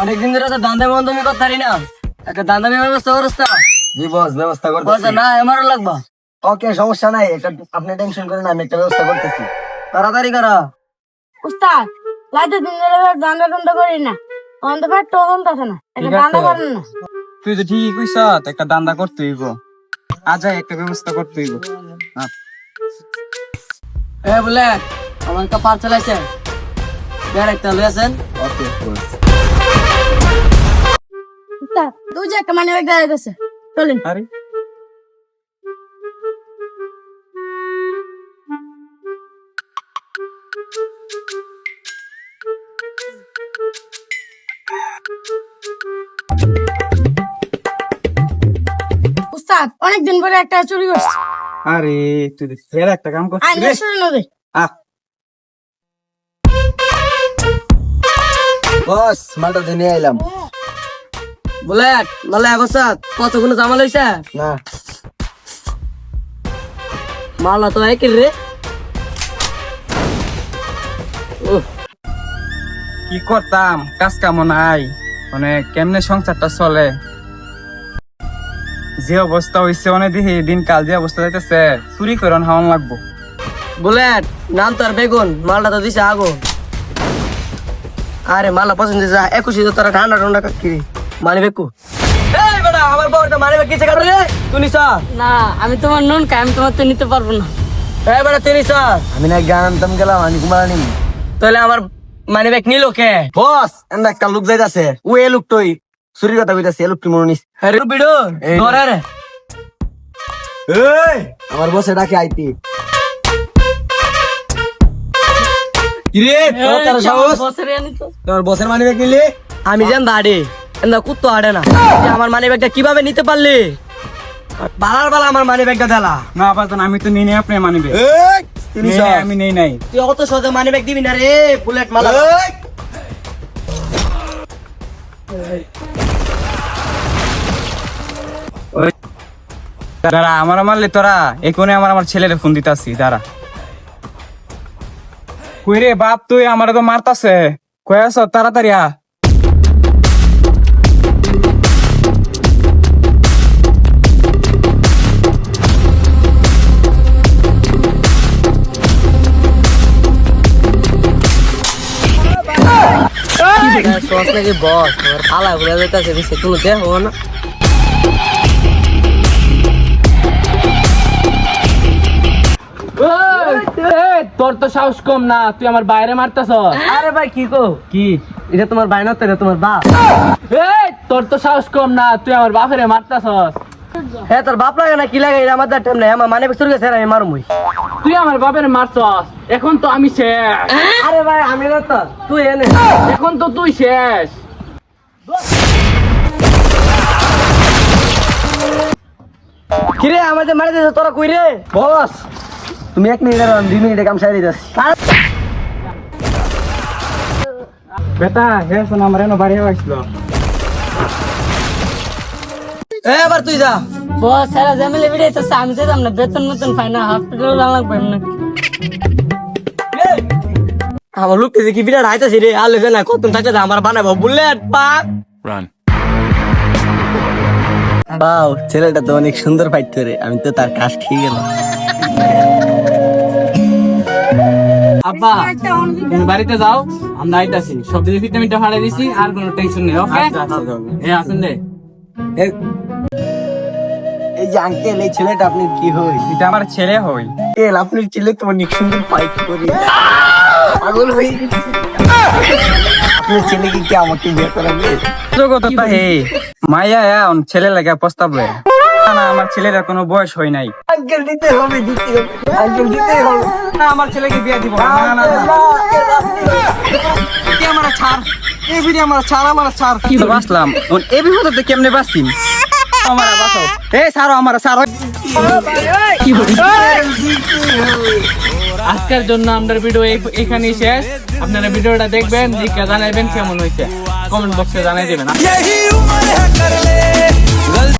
অনেকদিন ধরে তো দান্দা বন্ধমি করতে পারি না, একটা দান্দামি ব্যবস্থা করছ না? জি বস, ব্যবস্থা বলছে করতেছি। না আমারও লাগবা। ওকে, সমস্যা নাই, একটা আপনি টেনশন করেন, আমি একটা ব্যবস্থা করতেছি। তাড়াতাড়ি করা। উস্তাদ লাইতে দিন ধরে দান্দা টান্দা করি না, আমাদের ভাই তদন্ত আছে না, এটা ঠিক আছে। দান্দা করেন না। তুই তো ঠিকই কইছ, একটা দান্দা করতে হইব। আজ একটা ব্যবস্থা করতে হইব। বলে আমার একটা পার্সেল আছে, বের একটা লয়েছেন। ওকে বস। উস্তাদ তুই যে একটা মানে ব্যাগ দেওয়া গেছে, চলেন। আরে উস্তাদ অনেকদিন পরে একটা চুরি করছে, আরে তুই তো ফের একটা কাম করছিস আইন রে। শুরু নদী। আহ, বস, মালটা দিয়ে নিয়ে এলাম। বলে মালে আগসাত কতগুলো জামা লইছে? না, মালা তো একই রে। কি করতাম, কাজ কাম নাই, মানে কেমনে সংসারটা চলে। যে অবস্থা হইছে অনেক দেখি দিনকাল যে অবস্থা যাইতেছে, চুরি করে হাওয়ান লাগবো। বলে নাম তো আর বেগুন, মালটা তো দিছে আগুন। আরে মালা পছন্দ যা 21 তোরা ঠান্ডা ঠান্ডা কি মানে বেকু। এই বেটা আমার বউটা মানে বেক কিছে কাটে রে তুই নিছ? না আমি তোমার নুন খাই, আমি তোমার তো নিতে পারবো না। এই বেটা তুই নিছ? আমি না গান আনতাম গেলাম, আমি কুমারা নিম। তাহলে আমার মানে বেক নিল কে? বস, এন্দা একটা লোক যাইতাছে, ও এ লোকটই চুরির কথা কইতাছে, এ লোকটি মনে নিস। আরে বিড়ো এই ধরে রে। এই আমার বসে ডাকে আইতি। কিরে তোর তার সাহস, বছরে আনি তো। তোর বসের মানি ব্যাগ নিলি? আমি জান দাড়ি এন্দা কুত্তো আড়ে না, তুই আমার মানি ব্যাগটা কিভাবে নিতে পারলি? বালার বালা আমার মানি ব্যাগটা দিলা। না পারতেন, আমি তো নিয়ে আপনি মানিবে। এই তিনি আমি নেই নাই। তুই অত সহজে মানি ব্যাগ দিবি না রে বুলেট মালা। দাঁড়া, আমার মারলে তোরা এখনই আমার ছেলের ফোন দিতাছি, দাঁড়া। কই রে বাপ, তুই আমার তো মারতাছে, কই আছ? তাড়াতাড়ি আ। সস নাকি বস আমার পালা ঘুরে যেতেছে দিচ্ছে কোনো দেখো না। তোর তো সাহস কম না, তুই আমার বাইরে মারতাছ। আরে ভাই কি কো কি? এটা তোমার বাইনা তো এটা তোমার বাপ। তোর তো সাহস কম না, তুই আমার বাপেরে মারতাছ। হ্যাঁ তোর বাপ লাগে না কি লাগে এটা আমার টাইম নাই, আমার মানে বেসুর গেছে আমি মারুমই। তুই আমার বাপের মারছস, এখন তো আমি শেষ। আরে ভাই আমি না তো তুই এনে এখন তো তুই শেষ। কিরে আমাদের মারি দিছ তোরা কই রে? বস, তুমি 1 মিনিট আর 2 মিনিটে কাম সারি দিতাছি। বেটা হে শোন, আমার এনো বাড়ি হয়েছিল। এবার তুই যা। বস সারা জমিলে বিড়াইতেছে, আমি যেতাম না, বেতন মতন পাই না, হসপিটাল লাগবে না। আমার লোককে দেখি বিরাট আইতাছি রে, আলো না কত থাকলে আমার বানাবো বুলেট পাক। বাও, ছেলেটা তো অনেক সুন্দর ফাইট করে, আমি তো তার কাজ খেয়ে গেলাম। আব্বা তুমি বাড়িতে যাও, আমরা আইতাছি। সব দিকে ভিটামিনটা ফাড়াই দিছি, আর কোনো টেনশন নেই। ওকে আসুন রে। এই যে আঙ্কেল, এই ছেলেটা আপনি কি হই? এটা আমার ছেলে হই। এল আপনার ছেলে তো অনেক সুন্দর ফাইট করে, পাগল হয়ে গেছে। আপনার ছেলে কি আমাকে বিয়ে করাবে? জগতটা হে মাইয়া এখন ছেলে লাগে প্রস্তাব লয়। না না, আমার ছেলের কোনো বয়স হয় নাই। আঙ্কেল দিতে হবে, দিতে হবে, আঙ্কেল দিতে হবে। না, আমার ছেলেকে বিয়ে দিব না। না না না, তুই আমার ছাড়, এই ভিডিও আমার ছাড়, আমার ছাড়। কি তো বাঁচলাম এই বিপদে কেমনে বাঁচিম? আমার বাঁচাও, এই ছাড়ো, আমার ছাড়ো। আজকের জন্য আমরা ভিডিও এখানেই শেষ। আপনারা ভিডিওটা দেখবেন, দেখে জানাবেন কেমন হয়েছে, কমেন্ট বক্সে জানাই দেবেন। यही उम्र है कर ले